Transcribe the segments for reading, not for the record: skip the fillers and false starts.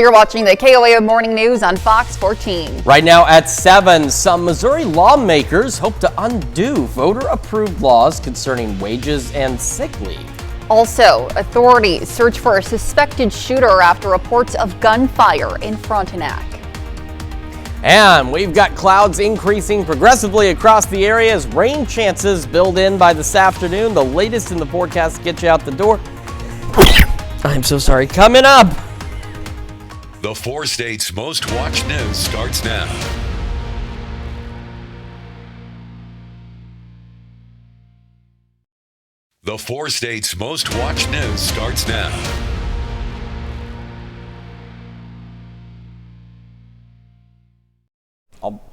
Well, you're watching the KOAM Morning News on Fox 14. Right now at 7, some Missouri lawmakers hope to undo voter-approved laws concerning wages and sick leave. Also, authorities search for a suspected shooter after reports of gunfire in Frontenac. And we've got clouds increasing progressively across the area as rain chances build in by this afternoon. The latest in the forecast to get you out the door. I'm so sorry. Coming up. The 4 states' most watched news starts now. The 4 states' most watched news starts now.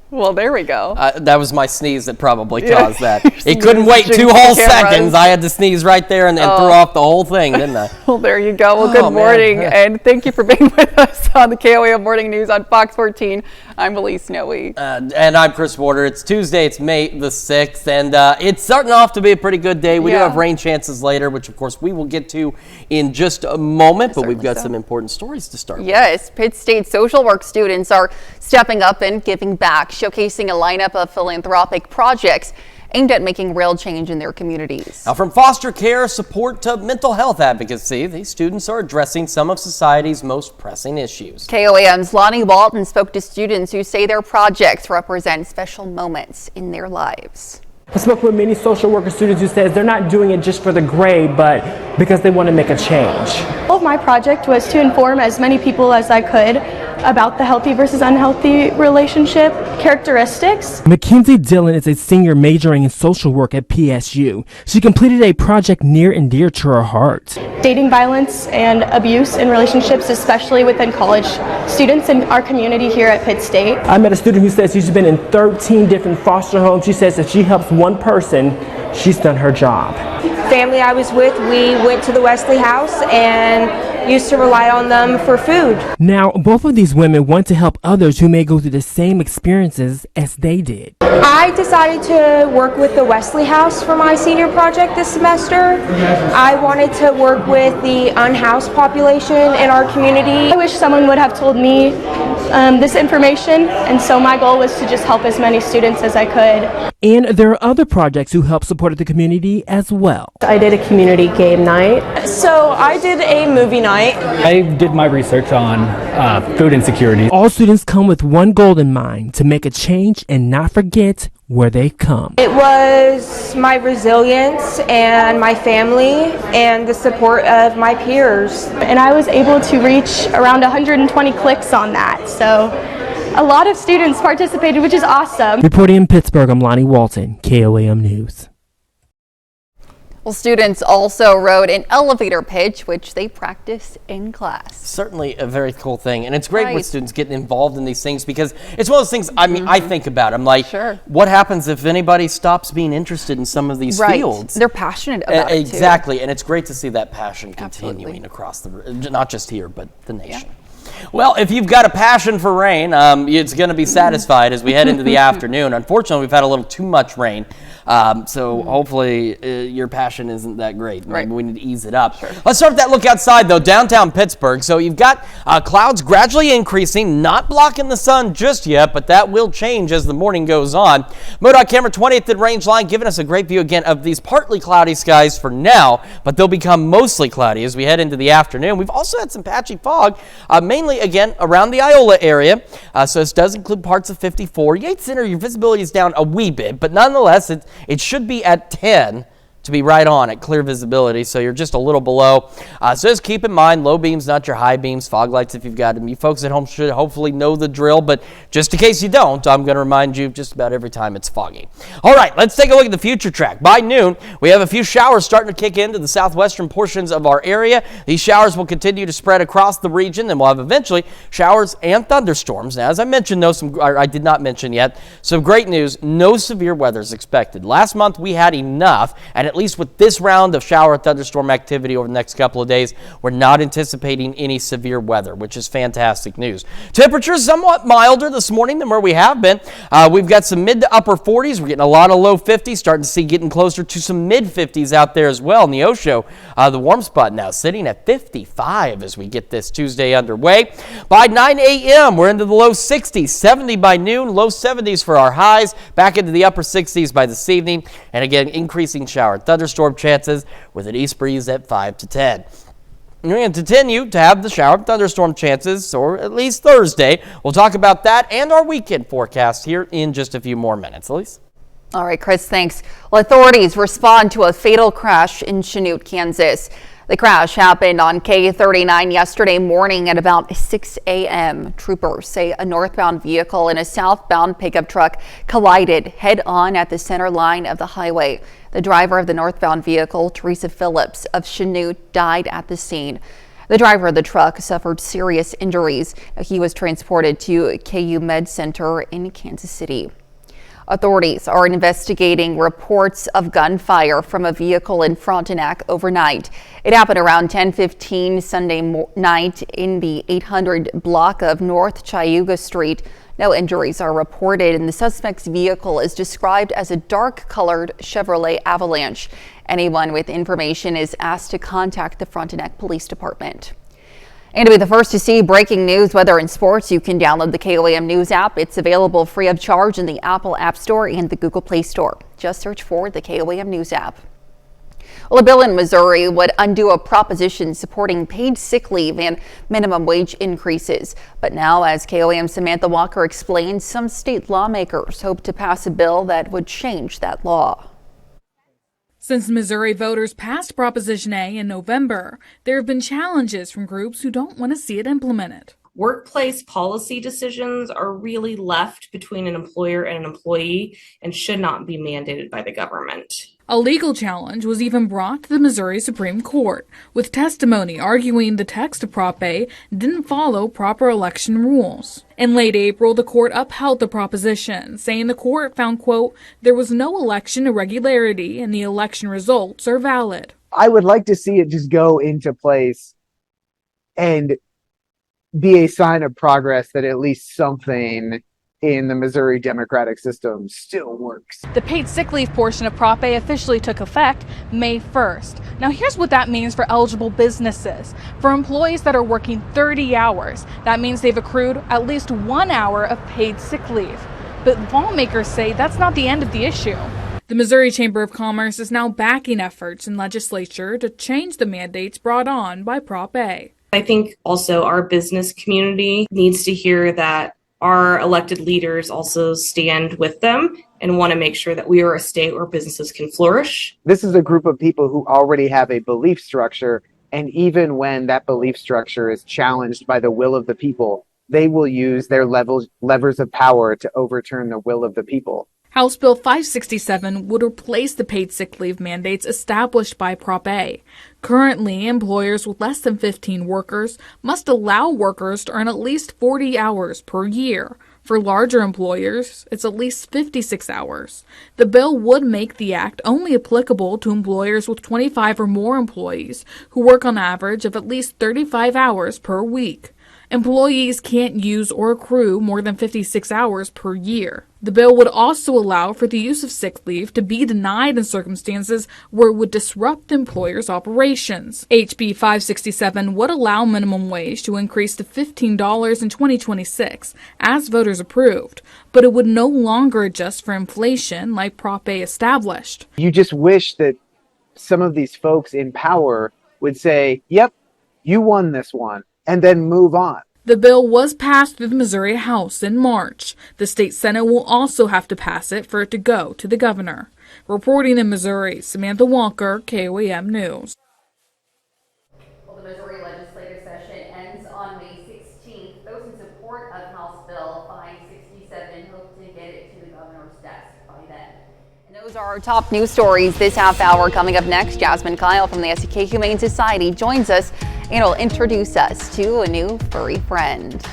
Well, there we go. That was my sneeze that probably caused that. You're It couldn't wait 2 whole cameras. seconds. I had to sneeze right there and threw off the whole thing, didn't I? Well, there you go. Well, good morning, and thank you for being with us on the KOAM Morning News on Fox 14. I'm Elise Snowy. And I'm Chris Warder. It's Tuesday. It's May the 6th, and it's starting off to be a pretty good day. We do have rain chances later, which, of course, we will get to in just a moment, but we've got some important stories to start with. Yes, Pitt State social work students are stepping up and giving back, showcasing a lineup of philanthropic projects aimed at making real change in their communities. Now, from foster care support to mental health advocacy, these students are addressing some of society's most pressing issues. KOAM's Lonnie Walton spoke to students who say their projects represent special moments in their lives. I spoke with many social worker students who says they're not doing it just for the grade, but because they want to make a change. The goal of my project was to inform as many people as I could about the healthy versus unhealthy relationship characteristics. Mackenzie Dillon is a senior majoring in social work at PSU. She completed a project near and dear to her heart. Dating violence and abuse in relationships, especially within college students in our community here at Pitt State. I met a student who says she's been in 13 different foster homes. She says if she helps one person, she's done her job. Family I was with, we went to the Wesley House and used to rely on them for food. Now, both of these women want to help others who may go through the same experiences as they did. I decided to work with the Wesley House for my senior project this semester. I wanted to work with the unhoused population in our community. I wish someone would have told me this information, and so my goal was to just help as many students as I could. And there are other projects who help support the community as well. I did a community game night. So I did a movie night. I did my research on food insecurity. All students come with one goal in mind: to make a change and not forget where they've come. It was my resilience and my family and the support of my peers. And I was able to reach around 120 clicks on that. So a lot of students participated, which is awesome. Reporting in Pittsburgh, I'm Lonnie Walton, KOAM News. Well, students also wrote an elevator pitch, which they practice in class. Certainly a very cool thing. And it's great with students getting involved in these things because it's one of those things, I mean, I think about. I'm like, what happens if anybody stops being interested in some of these fields? They're passionate about it, exactly. And it's great to see that passion continuing across not just here, but the nation. Well, if you've got a passion for rain, it's going to be satisfied as we head into the afternoon. Unfortunately, we've had a little too much rain, so hopefully your passion isn't that great. Maybe we need to ease it up. Let's start with that look outside, though, downtown Pittsburgh. So you've got clouds gradually increasing, not blocking the sun just yet, but that will change as the morning goes on. MoDOT camera 20th at range line giving us a great view again of these partly cloudy skies for now, but they'll become mostly cloudy as we head into the afternoon. We've also had some patchy fog, mainly again around the Iola area, so this does include parts of 54. Yates Center, your visibility is down a wee bit, but nonetheless it should be at 10 to be right on at clear visibility, so you're just a little below. So just keep in mind, low beams, not your high beams, fog lights if you've got them. You folks at home should hopefully know the drill, but just in case you don't, I'm going to remind you just about every time it's foggy. All right, let's take a look at the future track. By noon, we have a few showers starting to kick into the southwestern portions of our area. These showers will continue to spread across the region, and we'll have eventually showers and thunderstorms. Now, as I mentioned, I did not mention yet, some great news, no severe weather is expected. Last month, we had enough, and it least with this round of shower and thunderstorm activity over the next couple of days, we're not anticipating any severe weather, which is fantastic news. Temperatures somewhat milder this morning than where we have been. We've got some mid to upper 40s. We're getting a lot of low 50s, starting to see getting closer to some mid 50s out there as well. In the Osho, the warm spot now sitting at 55 as we get this Tuesday underway. By 9 a.m., we're into the low 60s, 70 by noon, low 70s for our highs, back into the upper 60s by this evening, and again, increasing shower and thunderstorm chances with an east breeze at 5 to 10. We're going to continue to have the shower and thunderstorm chances, or at least Thursday. We'll talk about that and our weekend forecast here in just a few more minutes. Elise? All right, Chris, thanks. Well, authorities respond to a fatal crash in Chanute, Kansas. The crash happened on K-39 yesterday morning at about 6 a.m. Troopers say a northbound vehicle and a southbound pickup truck collided head-on at the center line of the highway. The driver of the northbound vehicle, Teresa Phillips of Chanute, died at the scene. The driver of the truck suffered serious injuries. He was transported to KU Med Center in Kansas City. Authorities are investigating reports of gunfire from a vehicle in Frontenac overnight. It happened around 10:15 Sunday night in the 800 block of North Cayuga Street. No injuries are reported, and the suspect's vehicle is described as a dark-colored Chevrolet Avalanche. Anyone with information is asked to contact the Frontenac Police Department. And to be the first to see breaking news, weather, and sports, you can download the KOAM News app. It's available free of charge in the Apple App Store and the Google Play Store. Just search for the KOAM News app. Well, a bill in Missouri would undo a proposition supporting paid sick leave and minimum wage increases. But now, as KOAM's Samantha Walker explains, some state lawmakers hope to pass a bill that would change that law. Since Missouri voters passed Proposition A in November, there have been challenges from groups who don't want to see it implemented. Workplace policy decisions are really left between an employer and an employee and should not be mandated by the government. A legal challenge was even brought to the Missouri Supreme Court, with testimony arguing the text of Prop A didn't follow proper election rules. In late April, the court upheld the proposition, saying the court found, quote, there was no election irregularity and the election results are valid. I would like to see it just go into place and be a sign of progress that at least something in the Missouri democratic system still works. The paid sick leave portion of Prop A officially took effect May 1st. Now here's what that means for eligible businesses. For employees that are working 30 hours, that means they've accrued at least 1 hour of paid sick leave. But lawmakers say that's not the end of the issue. The Missouri Chamber of Commerce is now backing efforts in legislature to change the mandates brought on by Prop A. I think also our business community needs to hear that our elected leaders also stand with them and want to make sure that we are a state where businesses can flourish. This is a group of people who already have a belief structure, and even when that belief structure is challenged by the will of the people, they will use their levers of power to overturn the will of the people. House Bill 567 would replace the paid sick leave mandates established by Prop A. Currently, employers with less than 15 workers must allow workers to earn at least 40 hours per year. For larger employers, it's at least 56 hours. The bill would make the act only applicable to employers with 25 or more employees who work on average of at least 35 hours per week. Employees can't use or accrue more than 56 hours per year. The bill would also allow for the use of sick leave to be denied in circumstances where it would disrupt the employer's operations. HB 567 would allow minimum wage to increase to $15 in 2026, as voters approved, but it would no longer adjust for inflation like Prop A established. You just wish that some of these folks in power would say, yep, you won this one, and then move on. The bill was passed through the Missouri House in March. The state Senate will also have to pass it for it to go to the governor. Reporting in Missouri, Samantha Walker, KOAM News. Well, the Missouri legislative session ends on May 16th. Those in support of House Bill 567 hope to get it to the governor's desk by then. And those are our top news stories this half hour. Coming up next, Jasmine Kyle from the SEK Humane Society joins us and will introduce us to a new furry friend.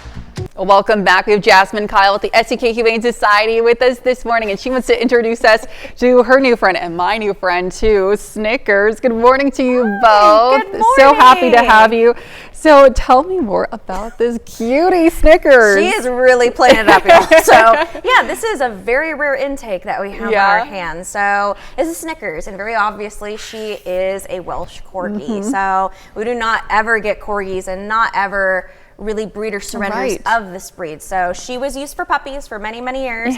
Well, welcome back. We have Jasmine Kyle with the SEK Humane Society with us this morning, and she wants to introduce us to her new friend and my new friend too, Snickers. Good morning to you both. Good morning. So happy to have you. So tell me more about this cutie Snickers. She is really playing it up, y'all. So yeah, this is a very rare intake that we have in our hands. So this is Snickers, and very obviously she is a Welsh Corgi. So we do not ever get Corgis and not ever really breeder surrenders of this breed. So she was used for puppies for many, many years.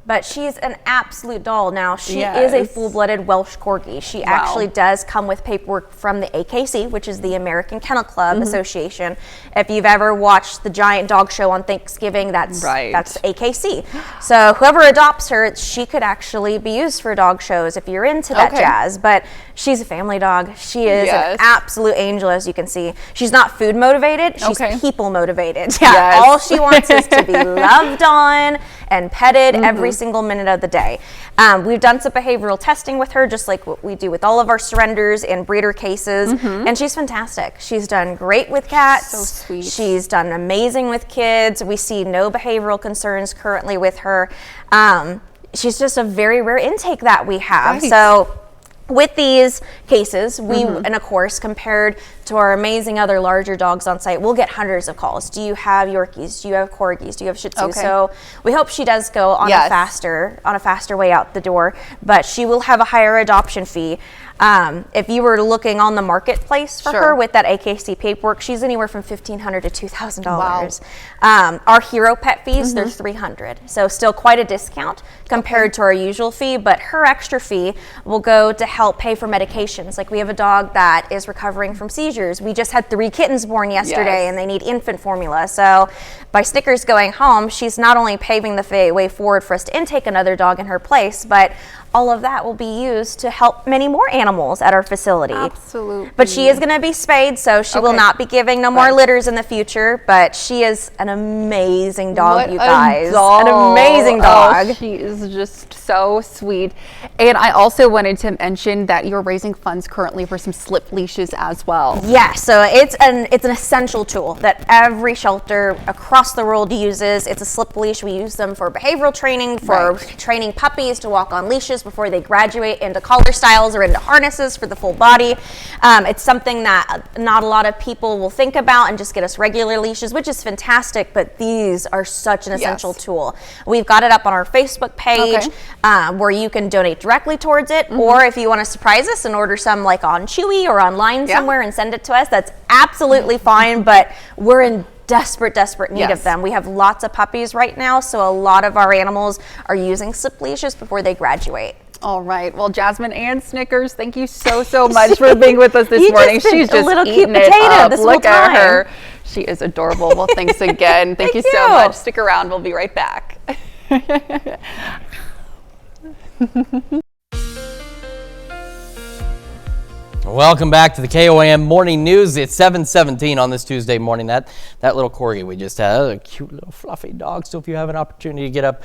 But she's an absolute doll. Now, she is a full-blooded Welsh Corgi. She actually does come with paperwork from the AKC, which is the American Kennel Club Association. If you've ever watched the giant dog show on Thanksgiving, that's AKC. So whoever adopts her, she could actually be used for dog shows if you're into that jazz. But she's a family dog. She is an absolute angel, as you can see. She's not food motivated. She's people motivated. All she wants is to be loved on and petted every single minute of the day. We've done some behavioral testing with her, just like what we do with all of our surrenders and breeder cases, and she's fantastic. She's done great with cats. So sweet. She's done amazing with kids. We see no behavioral concerns currently with her. She's just a very rare intake that we have. So with these cases, we, and of course, compared to our amazing other larger dogs on site, we'll get hundreds of calls. Do you have Yorkies? Do you have Corgis? Do you have Shih Tzus? So we hope she does go on a faster way out the door, but she will have a higher adoption fee. If you were looking on the marketplace for her with that AKC paperwork, she's anywhere from $1,500 to $2,000. Our hero pet fees, they're $300. So still quite a discount compared to our usual fee, but her extra fee will go to help pay for medications. Like we have a dog that is recovering from seizures. We just had 3 kittens born yesterday and they need infant formula. So by Snickers going home, she's not only paving the way forward for us to intake another dog in her place, but all of that will be used to help many more animals at our facility. Absolutely. But she is going to be spayed, so she will not be giving no more litters in the future, but she is an amazing dog, you guys. An amazing dog. Oh, she is just so sweet. And I also wanted to mention that you're raising funds currently for some slip leashes as well. Yeah, so it's an essential tool that every shelter across the world uses. It's a slip leash. We use them for behavioral training, for training puppies to walk on leashes before they graduate into collar styles or into harnesses for the full body. It's something that not a lot of people will think about and just get us regular leashes, which is fantastic, but these are such an essential tool. We've got it up on our Facebook page where you can donate directly towards it, or if you want to surprise us and order some like on Chewy or online somewhere and send it to us, that's absolutely fine, but we're in desperate need of them. We have lots of puppies right now, so a lot of our animals are using slip leashes before they graduate. All right. Well, Jasmine and Snickers, thank you so much for being with us this morning. She's just eating it up. Look at her. She is adorable. Well, thanks again. Thank you so much. Stick around. We'll be right back. Welcome back to the KOAM Morning News. It's 7:17 on this Tuesday morning. That little Corgi we just had, a cute little fluffy dog. So if you have an opportunity to get up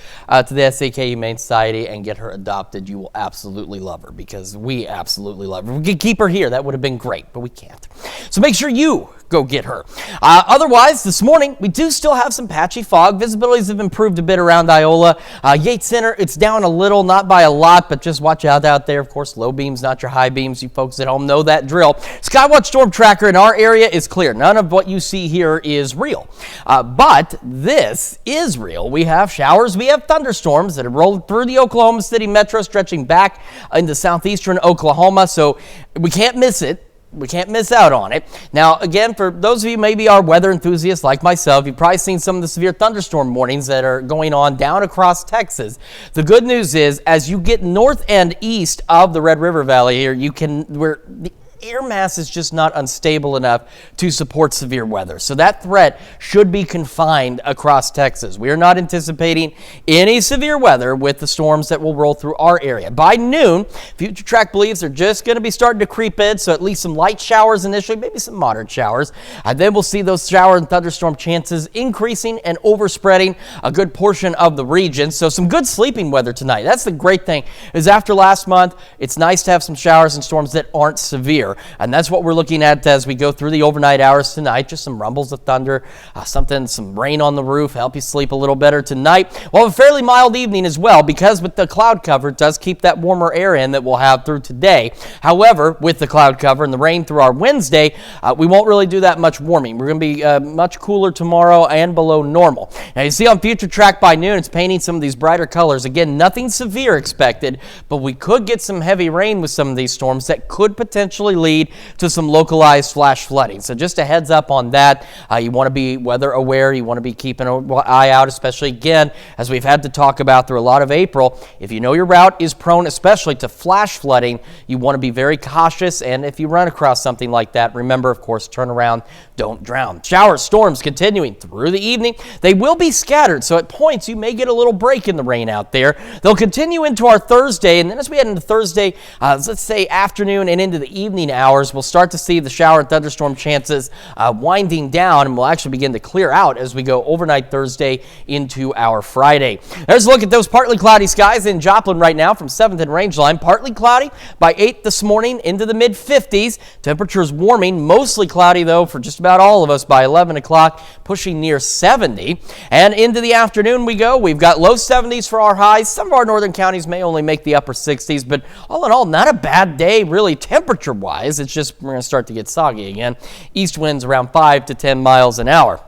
to the SEK Humane Society and get her adopted, you will absolutely love her, because we absolutely love her. We could keep her here. That would have been great, but we can't. So make sure you go get her. Otherwise, this morning, we do still have some patchy fog. Visibilities have improved a bit around Iola. Yates Center, it's down a little, not by a lot, but just watch out there. Of course, low beams, not your high beams. You folks at home know that drill. Skywatch Storm Tracker in our area is clear. None of what you see here is real. But this is real. We have showers. We have thunderstorms that have rolled through the Oklahoma City metro, stretching back into southeastern Oklahoma. So we can't miss it. We can't miss out on it. Now, again, for those of you maybe are weather enthusiasts like myself, you've probably seen some of the severe thunderstorm warnings that are going on down across Texas. The good news is, as you get north and east of the Red River Valley here, the air mass is just not unstable enough to support severe weather. So that threat should be confined across Texas. We are not anticipating any severe weather with the storms that will roll through our area. By noon, Future Track believes they're just going to be starting to creep in, so at least some light showers initially, maybe some moderate showers. And then we'll see those shower and thunderstorm chances increasing and overspreading a good portion of the region. So some good sleeping weather tonight. That's the great thing, is after last month, it's nice to have some showers and storms that aren't severe. severe. And that's what we're looking at as we go through the overnight hours tonight. Just some rumbles of thunder, some rain on the roof, help you sleep a little better tonight. Well, a fairly mild evening as well, because with the cloud cover, it does keep that warmer air in that we'll have through today. However, with the cloud cover and the rain through our Wednesday, we won't really do that much warming. We're going to be much cooler tomorrow and below normal. Now, you see on Future Track by noon, it's painting some of these brighter colors. Again, nothing severe expected, but we could get some heavy rain with some of these storms that could potentially lead to some localized flash flooding. So just a heads up on that. You want to be weather aware. You want to be keeping an eye out, especially again, as we've had to talk about through a lot of April. If you know your route is prone especially to flash flooding, you want to be very cautious. And if you run across something like that, remember, of course, turn around, don't drown. Showers, storms continuing through the evening. They will be scattered, so at points you may get a little break in the rain out there. They'll continue into our Thursday, and then as we head into Thursday, let's say afternoon and into the evening hours, we'll start to see the shower and thunderstorm chances winding down, and we'll actually begin to clear out as we go overnight Thursday into our Friday. There's a look at those partly cloudy skies in Joplin right now from 7th and Rangeline. Partly cloudy by 8 this morning into the mid-50s. Temperatures warming, mostly cloudy though for just about all of us by 11 o'clock, pushing near 70. And into the afternoon we go. We've got low 70s for our highs. Some of our northern counties may only make the upper 60s, but all in all, not a bad day really temperature-wise. It's just we're going to start to get soggy again. East winds around 5 to 10 miles an hour.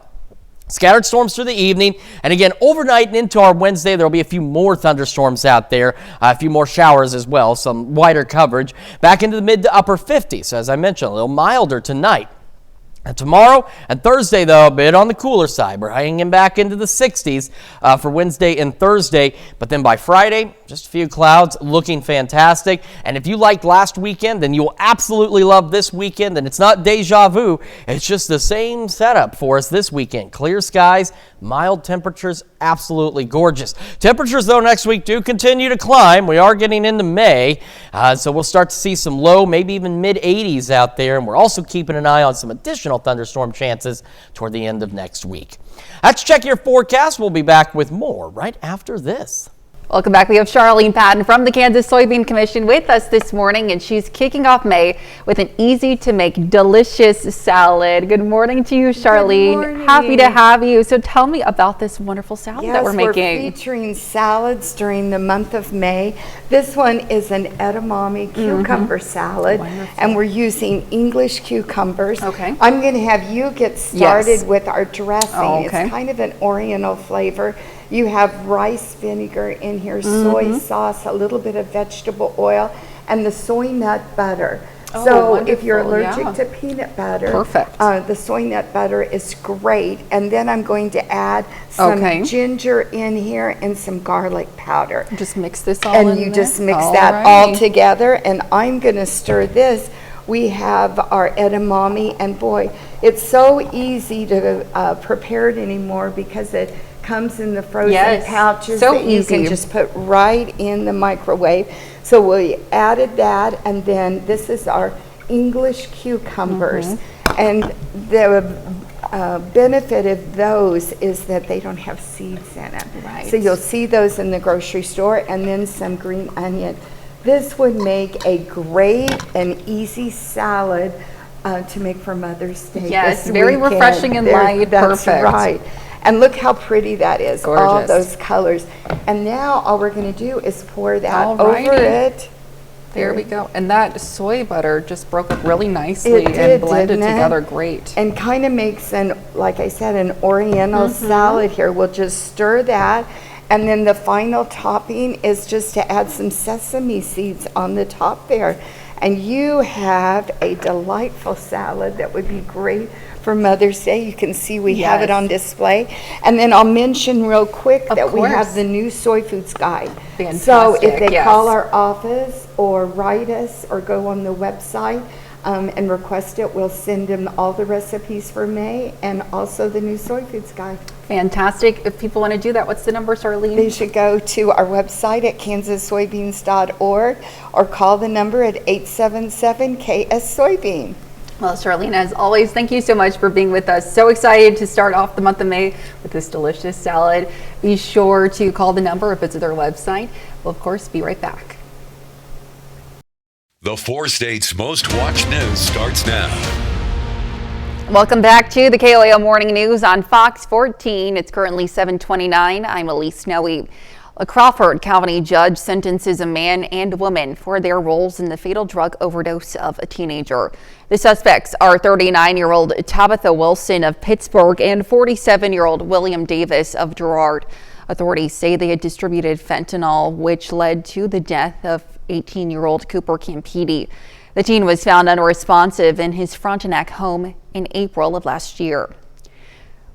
Scattered storms through the evening, and again, overnight and into our Wednesday, there will be a few more thunderstorms out there, a few more showers as well, some wider coverage, back into the mid to upper 50s. So as I mentioned, a little milder tonight. And tomorrow and Thursday, though, a bit on the cooler side. We're hanging back into the 60s for Wednesday and Thursday. But then by Friday, just a few clouds, looking fantastic. And if you liked last weekend, then you'll absolutely love this weekend. And it's not deja vu. It's just the same setup for us this weekend. Clear skies, mild temperatures, absolutely gorgeous. Temperatures, though, next week do continue to climb. We are getting into May. So we'll start to see some low, maybe even mid-80s out there. And we're also keeping an eye on some additional thunderstorm chances toward the end of next week. Let's check your forecast. We'll be back with more right after this. Welcome back. We have Charlene Patton from the Kansas Soybean Commission with us this morning, and she's kicking off May with an easy-to-make, delicious salad. Good morning to you, Charlene. Good morning. Happy to have you. So tell me about this wonderful salad that we're making. We're featuring salads during the month of May. This one is an edamame cucumber salad, and we're using English cucumbers. Okay. I'm going to have you get started with our dressing. It's kind of an oriental flavor. You have rice vinegar in here, soy sauce, a little bit of vegetable oil, and the soy nut butter. So if you're allergic to peanut butter, the soy nut butter is great. And then I'm going to add some ginger in here and some garlic powder. Just mix this all in there? And you just mix that all together, and I'm going to stir this. We have our edamame, and boy, it's so easy to prepare it anymore because it comes in the frozen pouches that you can just put right in the microwave. So we added that, and then this is our English cucumbers. And the benefit of those is that they don't have seeds in them. So you'll see those in the grocery store, and then some green onion. This would make a great and easy salad to make for Mother's Day. Yes, very refreshing and light. That's right. And look how pretty that is, gorgeous. All those colors. And now all we're going to do is pour that over it. There we go. And that soy butter just broke up really nicely and blended together great. And kind of makes an, like I said, an oriental salad here. We'll just stir that. And then the final topping is just to add some sesame seeds on the top there. And you have a delightful salad that would be great for Mother's Day. You can see we have it on display. And then I'll mention real quick that we have the new Soy Foods Guide. Fantastic. So if they call our office or write us or go on the website and request it, we'll send them all the recipes for May and also the new Soy Foods Guide. Fantastic. If people want to do that, what's the number, Charlene? They should go to our website at kansassoybeans.org or call the number at 877-KS-SOYBEAN. Well, Charlene, as always, thank you so much for being with us. So excited to start off the month of May with this delicious salad. Be sure to call the number or visit their website. We'll, of course, be right back. The 4 states' most watched news starts now. Welcome back to the KOAO Morning News on Fox 14. It's currently 7:29. I'm Elise Snowy. A Crawford County judge sentences a man and woman for their roles in the fatal drug overdose of a teenager. The suspects are 39-year-old Tabitha Wilson of Pittsburgh and 47-year-old William Davis of Girard. Authorities say they had distributed fentanyl, which led to the death of 18-year-old Cooper Campidi. The teen was found unresponsive in his Frontenac home in April of last year.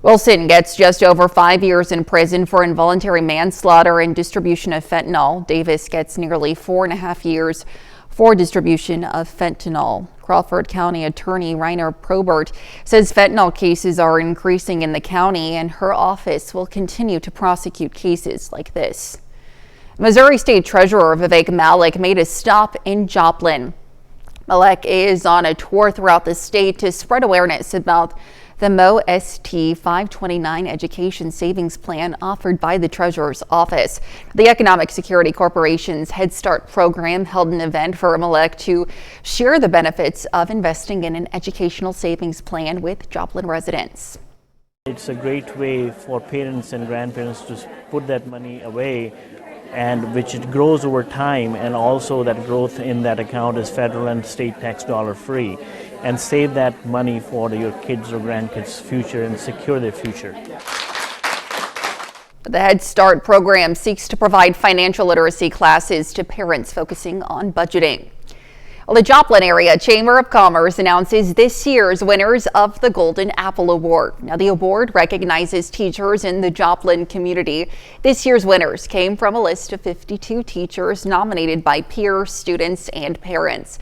Wilson gets just over 5 years in prison for involuntary manslaughter and distribution of fentanyl. Davis gets nearly 4.5 years for distribution of fentanyl. Crawford County Attorney Reiner Probert says fentanyl cases are increasing in the county and her office will continue to prosecute cases like this. Missouri State Treasurer Vivek Malik made a stop in Joplin. Malik is on a tour throughout the state to spread awareness about the MOST 529 Education Savings Plan offered by the Treasurer's Office. The Economic Security Corporation's Head Start program held an event for Malik to share the benefits of investing in an educational savings plan with Joplin residents. It's a great way for parents and grandparents to put that money away, and which it grows over time, and also that growth in that account is federal and state tax dollar free, and save that money for your kids or grandkids' future and secure their future. The Head Start program seeks to provide financial literacy classes to parents focusing on budgeting. Well, the Joplin Area Chamber of Commerce announces this year's winners of the Golden Apple Award. Now, the award recognizes teachers in the Joplin community. This year's winners came from a list of 52 teachers nominated by peers, students, and parents.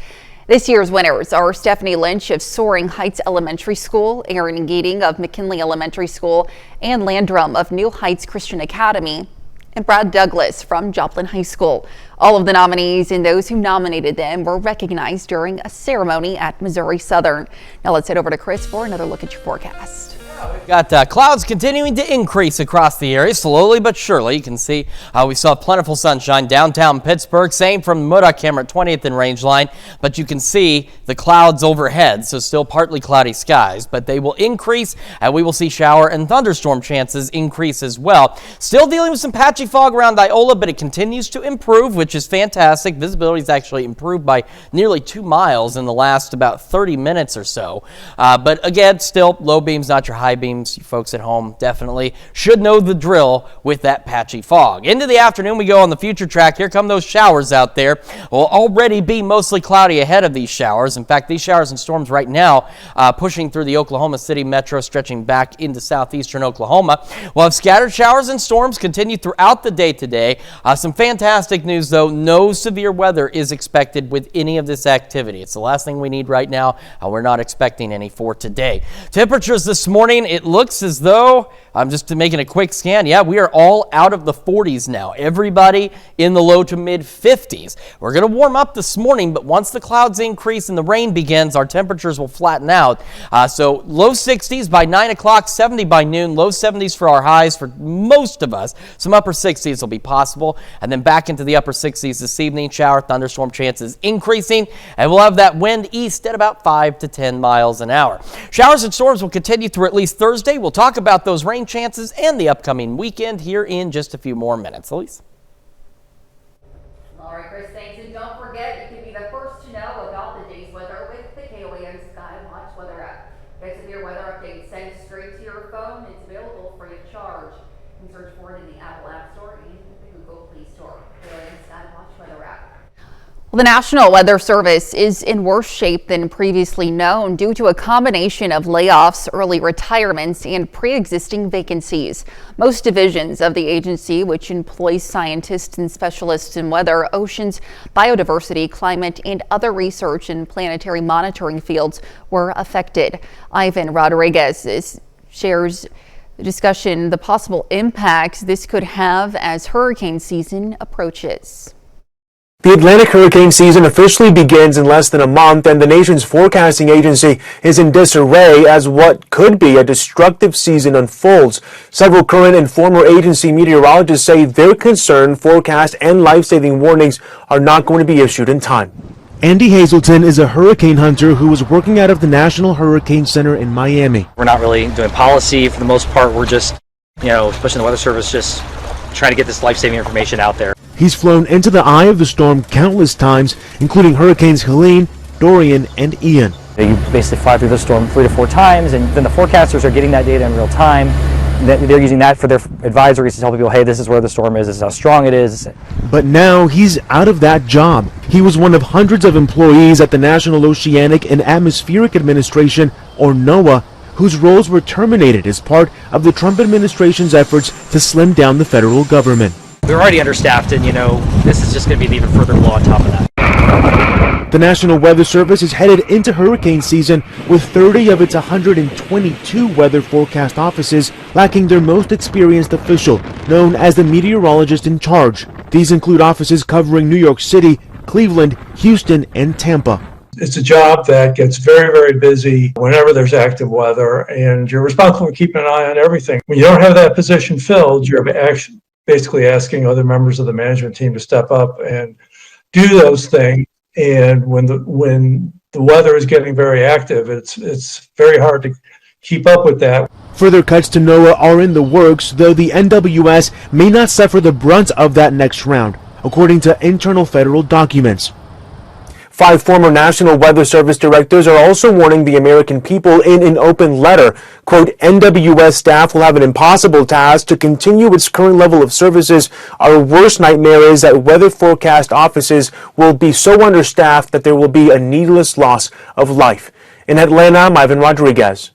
This year's winners are Stephanie Lynch of Soaring Heights Elementary School, Aaron Geating of McKinley Elementary School, and Landrum of New Heights Christian Academy, and Brad Douglas from Joplin High School. All of the nominees and those who nominated them were recognized during a ceremony at Missouri Southern. Now let's head over to Chris for another look at your forecast. We've got clouds continuing to increase across the area, slowly but surely. You can see we saw plentiful sunshine downtown Pittsburgh, same from the Modoc camera at 20th and Range Line, but you can see the clouds overhead, so still partly cloudy skies, but they will increase, and we will see shower and thunderstorm chances increase as well. Still dealing with some patchy fog around Iola, but it continues to improve, which is fantastic. Visibility is actually improved by nearly 2 miles in the last about 30 minutes or so, but again, still low beams, not your high beams. You folks at home definitely should know the drill with that patchy fog. Into the afternoon we go on the future track. Here come those showers out there. Will already be mostly cloudy ahead of these showers. In fact, these showers and storms right now pushing through the Oklahoma City metro, stretching back into southeastern Oklahoma. We'll have scattered showers and storms continue throughout the day today. Some fantastic news though, no severe weather is expected with any of this activity. It's the last thing we need right now. We're not expecting any for today. Temperatures this morning, it looks as though, I'm just making a quick scan, yeah, we are all out of the 40s now. Everybody in the low to mid 50s. We're going to warm up this morning, but once the clouds increase and the rain begins, our temperatures will flatten out. So low 60s by 9 o'clock, 70 by noon, low 70s for our highs for most of us. Some upper 60s will be possible, and then back into the upper 60s this evening. Shower, thunderstorm chances increasing, and we'll have that wind east at about 5 to 10 miles an hour. Showers and storms will continue through at least Thursday. We'll talk about those rain chances and the upcoming weekend here in just a few more minutes. Elise? All right, Chris, thanks. And don't forget, you can be the first to know about the day's weather with the KOAO Sky Watch weather app. Get severe weather updates sent straight to your phone. It's available free of charge. You can search for it in the Apple App Store and the Google Play Store. KOAO Sky Watch weather app. Well, the National Weather Service is in worse shape than previously known due to a combination of layoffs, early retirements, and pre-existing vacancies. Most divisions of the agency, which employs scientists and specialists in weather, oceans, biodiversity, climate, and other research and planetary monitoring fields, were affected. Ivan Rodriguez shares the discussion, the possible impacts this could have as hurricane season approaches. The Atlantic hurricane season officially begins in less than a month, and the nation's forecasting agency is in disarray as what could be a destructive season unfolds. Several current and former agency meteorologists say they're concerned forecast and life-saving warnings are not going to be issued in time. Andy Hazelton is a hurricane hunter who was working out of the National Hurricane Center in Miami. We're not really doing policy for the most part. We're just, especially in the Weather Service, just trying to get this life-saving information out there. He's flown into the eye of the storm countless times, including Hurricanes Helene, Dorian, and Ian. You basically fly through the storm 3 to 4 times, and then the forecasters are getting that data in real time. They're using that for their advisories to tell people, hey, this is where the storm is, this is how strong it is. But now he's out of that job. He was one of hundreds of employees at the National Oceanic and Atmospheric Administration, or NOAA, whose roles were terminated as part of the Trump administration's efforts to slim down the federal government. We're already understaffed, and this is just going to be an even further blow on top of that. The National Weather Service is headed into hurricane season with 30 of its 122 weather forecast offices lacking their most experienced official, known as the meteorologist in charge. These include offices covering New York City, Cleveland, Houston, and Tampa. It's a job that gets very, very busy whenever there's active weather, and you're responsible for keeping an eye on everything. When you don't have that position filled, you're basically asking other members of the management team to step up and do those things. And when the weather is getting very active, it's very hard to keep up with that. Further cuts to NOAA are in the works, though the NWS may not suffer the brunt of that next round, according to internal federal documents. 5 former National Weather Service directors are also warning the American people in an open letter. Quote, NWS staff will have an impossible task to continue its current level of services. Our worst nightmare is that weather forecast offices will be so understaffed that there will be a needless loss of life. In Atlanta, I'm Ivan Rodriguez.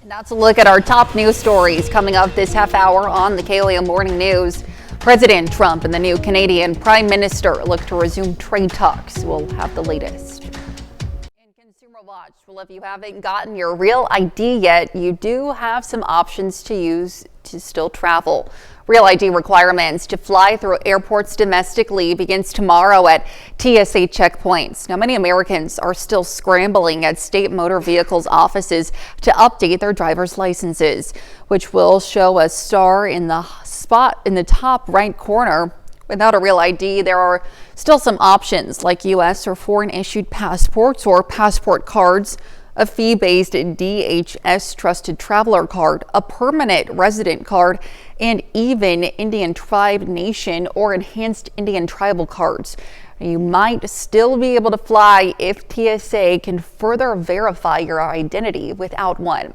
And that's a look at our top news stories coming up this half hour on the KLEO Morning News. President Trump and the new Canadian Prime Minister look to resume trade talks. We'll have the latest. In Consumer Watch, well, if you haven't gotten your real ID yet, you do have some options to use to still travel. Real ID requirements to fly through airports domestically begins tomorrow at TSA checkpoints. Now, many Americans are still scrambling at state motor vehicles offices to update their driver's licenses, which will show a star in the spot in the top right corner. Without a real ID, there are still some options like U.S. or foreign issued passports or passport cards, a fee-based DHS Trusted Traveler card, a permanent resident card, and even Indian Tribe Nation or Enhanced Indian Tribal cards. You might still be able to fly if TSA can further verify your identity without one.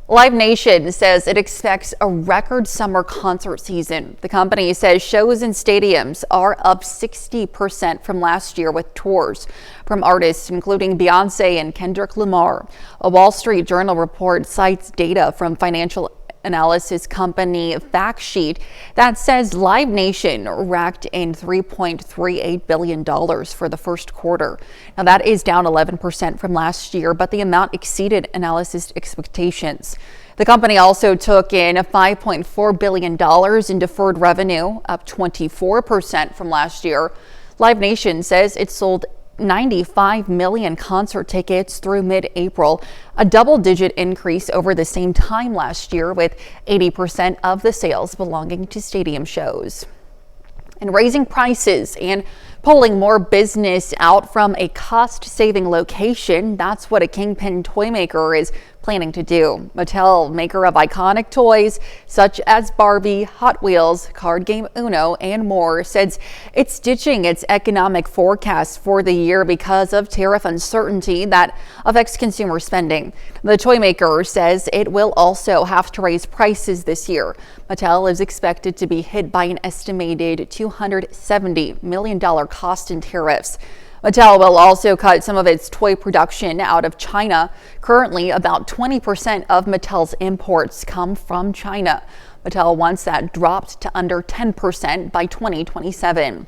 Live Nation says it expects a record summer concert season. The company says shows in stadiums are up 60% from last year, with tours from artists including Beyonce and Kendrick Lamar. A Wall Street Journal report cites data from financial analysis company FactSheet that says Live Nation racked in $3.38 billion for the first quarter. Now that is down 11% from last year, but the amount exceeded analysis expectations. The company also took in $5.4 billion in deferred revenue, up 24% from last year. Live Nation says it sold 95 million concert tickets through mid-April, a double-digit increase over the same time last year, with 80% of the sales belonging to stadium shows. And raising prices and pulling more business out from a cost-saving location, that's what a kingpin toy maker is planning to do. Mattel, maker of iconic toys such as Barbie, Hot Wheels, card game Uno, and more, says it's ditching its economic forecast for the year because of tariff uncertainty that affects consumer spending. The toy maker says it will also have to raise prices this year. Mattel is expected to be hit by an estimated $270 million cost in tariffs. Mattel will also cut some of its toy production out of China. Currently, about 20% of Mattel's imports come from China. Mattel wants that dropped to under 10% by 2027.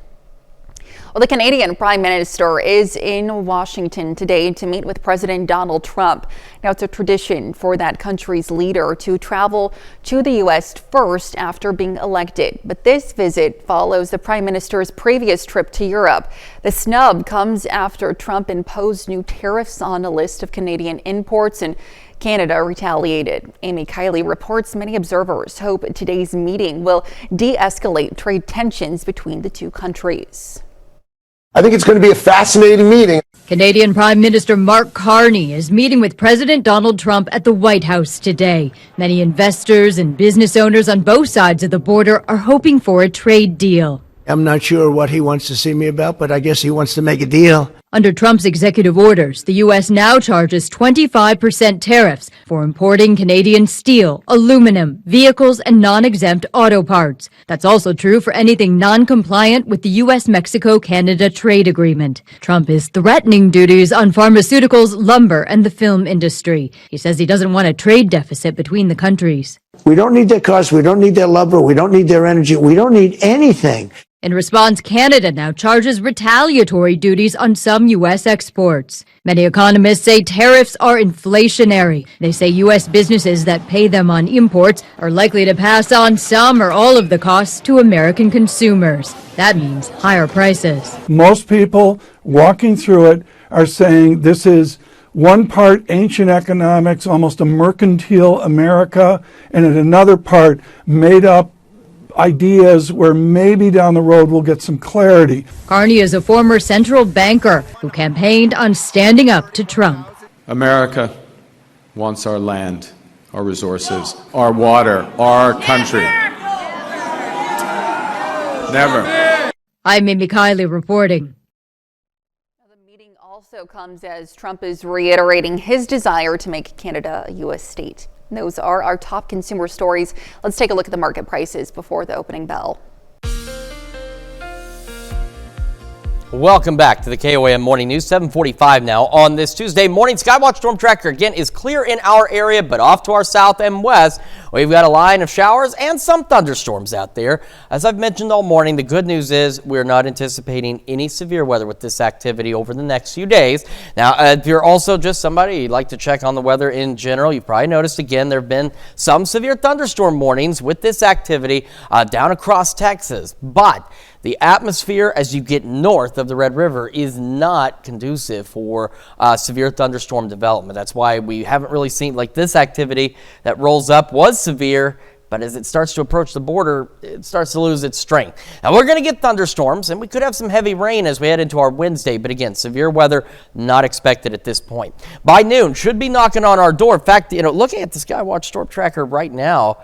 Well, the Canadian Prime Minister is in Washington today to meet with President Donald Trump. Now, it's a tradition for that country's leader to travel to the U.S. first after being elected. But this visit follows the Prime Minister's previous trip to Europe. The snub comes after Trump imposed new tariffs on a list of Canadian imports, and Canada retaliated. Amy Kiley reports many observers hope today's meeting will de-escalate trade tensions between the two countries. I think it's going to be a fascinating meeting. Canadian Prime Minister Mark Carney is meeting with President Donald Trump at the White House today. Many investors and business owners on both sides of the border are hoping for a trade deal. I'm not sure what he wants to see me about, but I guess he wants to make a deal. Under Trump's executive orders, the U.S. now charges 25% tariffs for importing Canadian steel, aluminum, vehicles, and non-exempt auto parts. That's also true for anything non-compliant with the U.S.-Mexico-Canada trade agreement. Trump is threatening duties on pharmaceuticals, lumber, and the film industry. He says he doesn't want a trade deficit between the countries. We don't need their cars, we don't need their lumber, we don't need their energy, we don't need anything. In response, Canada now charges retaliatory duties on some U.S. exports. Many economists say tariffs are inflationary. They say U.S. businesses that pay them on imports are likely to pass on some or all of the costs to American consumers. That means higher prices. Most people walking through it are saying this is one part ancient economics, almost a mercantile America, and in another part made up ideas where maybe down the road we'll get some clarity. Carney is a former central banker who campaigned on standing up to Trump. America wants our land, our resources, our water, our country. Never. I'm Amy Kiley reporting. Also comes as Trump is reiterating his desire to make Canada a U.S. state. And those are our top consumer stories. Let's take a look at the market prices before the opening bell. Welcome back to the KOAM Morning News, 7:45 now on this Tuesday morning. Skywatch Storm Tracker again is clear in our area, but off to our south and west, we've got a line of showers and some thunderstorms out there. As I've mentioned all morning, the good news is we're not anticipating any severe weather with this activity over the next few days. Now, if you're also just somebody you'd like to check on the weather in general, you've probably noticed again there have been some severe thunderstorm warnings with this activity down across Texas, but the atmosphere as you get north of the Red River is not conducive for severe thunderstorm development. That's why we haven't really seen, like this activity that rolls up was severe, but as it starts to approach the border, it starts to lose its strength. Now we're going to get thunderstorms, and we could have some heavy rain as we head into our Wednesday, but again, severe weather not expected at this point. By noon, should be knocking on our door. In fact, looking at the Skywatch Storm Tracker right now,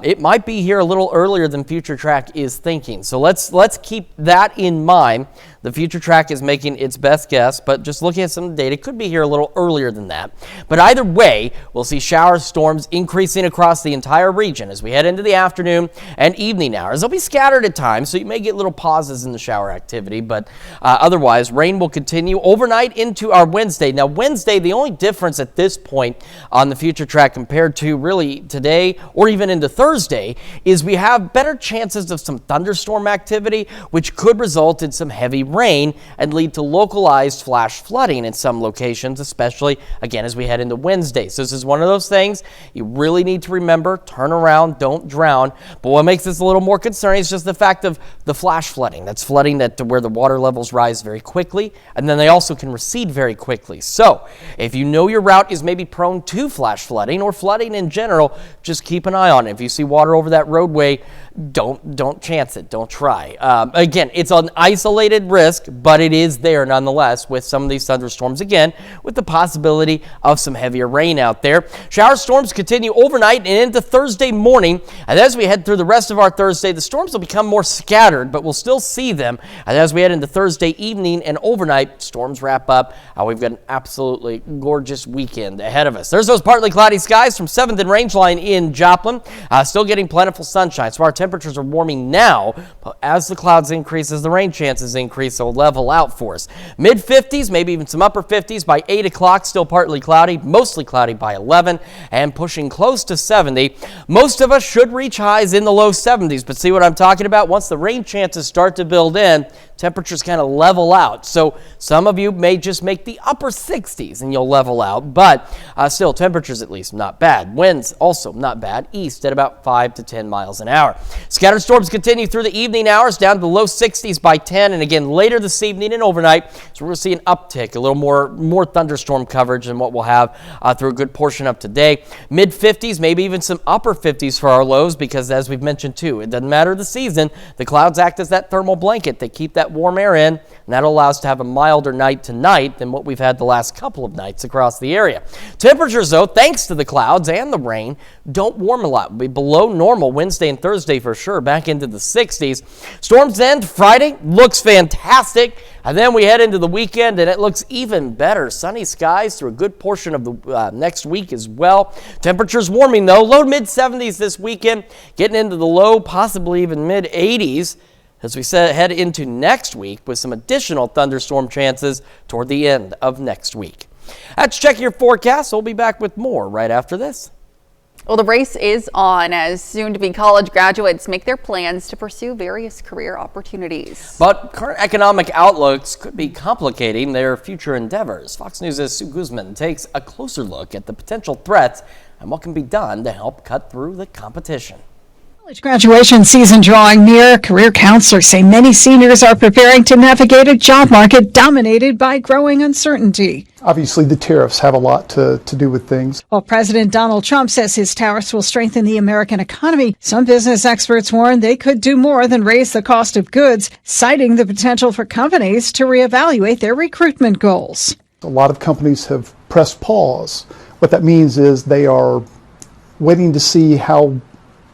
it might be here a little earlier than Future Track is thinking. So let's keep that in mind. The Future Track is making its best guess, but just looking at some of the data, it could be here a little earlier than that. But either way, we'll see shower storms increasing across the entire region as we head into the afternoon and evening hours. They'll be scattered at times, so you may get little pauses in the shower activity, but otherwise, rain will continue overnight into our Wednesday. Now, Wednesday, the only difference at this point on the Future Track compared to really today or even into Thursday is we have better chances of some thunderstorm activity, which could result in some heavy rain and lead to localized flash flooding in some locations, especially again as we head into Wednesday. So this is one of those things you really need to remember. Turn around, don't drown. But what makes this a little more concerning is just the fact of the flash flooding. That's flooding where the water levels rise very quickly, and then they also can recede very quickly. So if you know your route is maybe prone to flash flooding or flooding in general, just keep an eye on it. If you see water over that roadway, don't chance it. Don't try. Again, it's an isolated risk, but it is there nonetheless with some of these thunderstorms, again, with the possibility of some heavier rain out there. Shower storms continue overnight and into Thursday morning. And as we head through the rest of our Thursday, the storms will become more scattered, but we'll still see them. And as we head into Thursday evening and overnight, storms wrap up. We've got an absolutely gorgeous weekend ahead of us. There's those partly cloudy skies from 7th and Rangeline in Joplin. Still getting plentiful sunshine, so our temperatures are warming now, but as the clouds increase, as the rain chances increase, they'll level out for us. Mid-50s, maybe even some upper 50s by 8 o'clock, still partly cloudy, mostly cloudy by 11, and pushing close to 70. Most of us should reach highs in the low 70s, but see what I'm talking about? Once the rain chances start to build in, temperatures kind of level out. So some of you may just make the upper 60s and you'll level out, but still temperatures at least not bad. Winds also not bad, east at about 5 to 10 miles an hour. Scattered storms continue through the evening hours down to the low 60s by 10, and again later this evening and overnight, so we're going to see an uptick, a little more thunderstorm coverage than what we'll have through a good portion of today. Mid 50s, maybe even some upper 50s for our lows, because as we've mentioned too, it doesn't matter the season, the clouds act as that thermal blanket. They keep that that warm air in, and that'll allow us to have a milder night tonight than what we've had the last couple of nights across the area. Temperatures, though, thanks to the clouds and the rain, don't warm a lot. We'll be below normal Wednesday and Thursday for sure, back into the 60s. Storms end Friday, looks fantastic. And then we head into the weekend, and it looks even better. Sunny skies through a good portion of the next week as well. Temperatures warming, though. Low to mid-70s this weekend, getting into the low, possibly even mid-80s as we head into next week with some additional thunderstorm chances toward the end of next week. Let's check your forecast. We'll be back with more right after this. Well, the race is on as soon-to-be college graduates make their plans to pursue various career opportunities. But current economic outlooks could be complicating their future endeavors. Fox News' Sue Guzman takes a closer look at the potential threats and what can be done to help cut through the competition. College graduation season drawing near, career counselors say many seniors are preparing to navigate a job market dominated by growing uncertainty. Obviously, the tariffs have a lot to do with things. While President Donald Trump says his tariffs will strengthen the American economy, some business experts warn they could do more than raise the cost of goods, citing the potential for companies to reevaluate their recruitment goals. A lot of companies have pressed pause. What that means is they are waiting to see how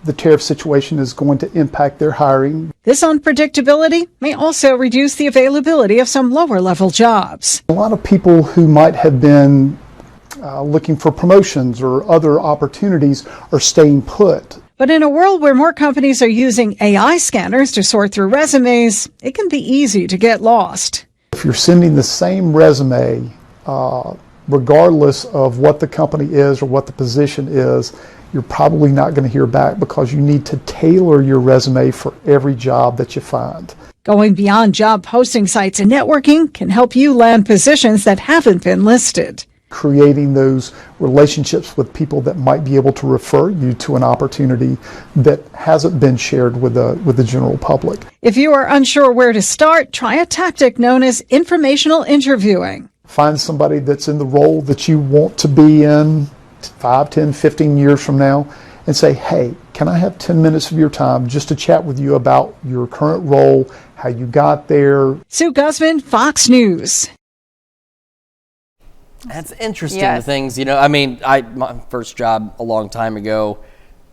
the tariff situation is going to impact their hiring. This unpredictability may also reduce the availability of some lower-level jobs. A lot of people who might have been looking for promotions or other opportunities are staying put. But in a world where more companies are using AI scanners to sort through resumes, it can be easy to get lost. If you're sending the same resume, regardless of what the company is or what the position is, you're probably not going to hear back because you need to tailor your resume for every job that you find. Going beyond job posting sites and networking can help you land positions that haven't been listed. Creating those relationships with people that might be able to refer you to an opportunity that hasn't been shared with the general public. If you are unsure where to start, try a tactic known as informational interviewing. Find somebody that's in the role that you want to be in 5, 10, 15 years from now and say, hey, can I have 10 minutes of your time just to chat with you about your current role, how you got there? Sue Guzman, Fox News. That's interesting, Yes. the things, my first job a long time ago,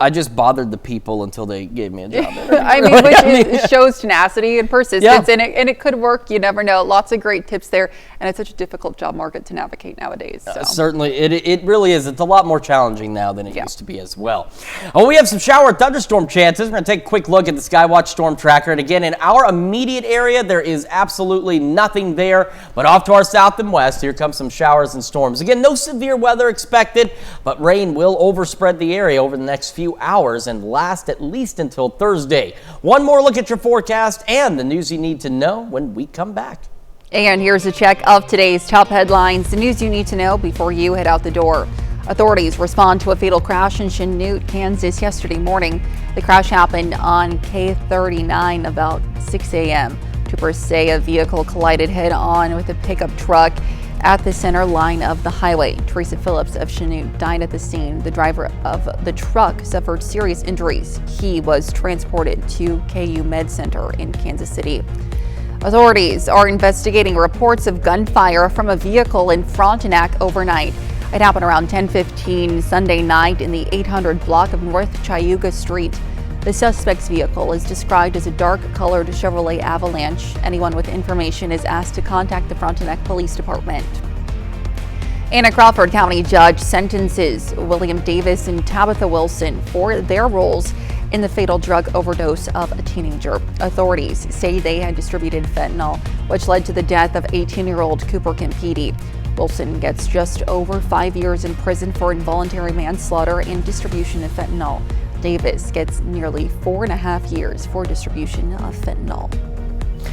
I just bothered the people until they gave me a job. It shows tenacity and persistence, Yeah. and it could work. You never know. Lots of great tips there, and it's such a difficult job market to navigate nowadays. So. Certainly, it really is. It's a lot more challenging now than it used to be as well. Oh, we have some shower and thunderstorm chances. We're going to take a quick look at the Skywatch Storm Tracker. And again, in our immediate area, there is absolutely nothing there. But off to our south and west, here comes some showers and storms. Again, no severe weather expected, but rain will overspread the area over the next few hours and last at least until Thursday. One more look at your forecast and the news you need to know when we come back. And here's a check of today's top headlines, the news you need to know before you head out the door. Authorities respond to a fatal crash in Chanute, Kansas yesterday morning. The crash happened on K39 about 6 a.m. Troopers say a vehicle collided head-on with a pickup truck at the center line of the highway. Teresa Phillips of Chanute died at the scene. The driver of the truck suffered serious injuries. He was transported to KU Med Center in Kansas City. Authorities are investigating reports of gunfire from a vehicle in Frontenac overnight. It happened around 10:15 Sunday night in the 800 block of North Cayuga Street. The suspect's vehicle is described as a dark-colored Chevrolet Avalanche. Anyone with information is asked to contact the Frontenac Police Department. And a Crawford County judge sentences William Davis and Tabitha Wilson for their roles in the fatal drug overdose of a teenager. Authorities say they had distributed fentanyl, which led to the death of 18-year-old Cooper Campidi. Wilson gets just over 5 years in prison for involuntary manslaughter and distribution of fentanyl. Davis gets nearly 4.5 years for distribution of fentanyl.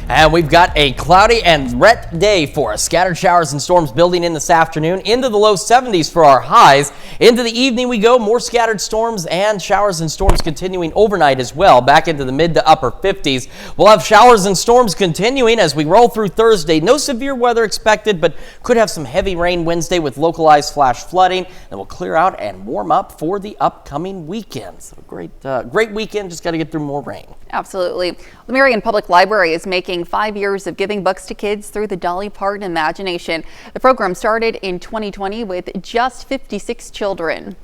And we've got a cloudy and wet day for us. Scattered showers and storms building in this afternoon into the low 70s for our highs. Into the evening we go, more scattered storms and showers and storms continuing overnight as well, back into the mid to upper 50s. We'll have showers and storms continuing as we roll through Thursday. No severe weather expected, but could have some heavy rain Wednesday with localized flash flooding. Then we'll clear out and warm up for the upcoming weekend. So great weekend, just got to get through more rain. Absolutely. The Marion Public Library is making making 5 years of giving books to kids through the Dolly Parton Imagination. The program started in 2020 with just 56 children.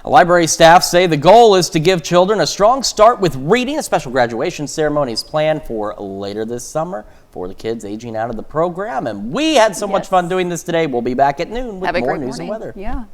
Library staff say the goal is to give children a strong start with reading. A special graduation ceremony is planned for later this summer for the kids aging out of the program. And we had so much fun doing this today. We'll be back at noon with more news and weather. Yeah.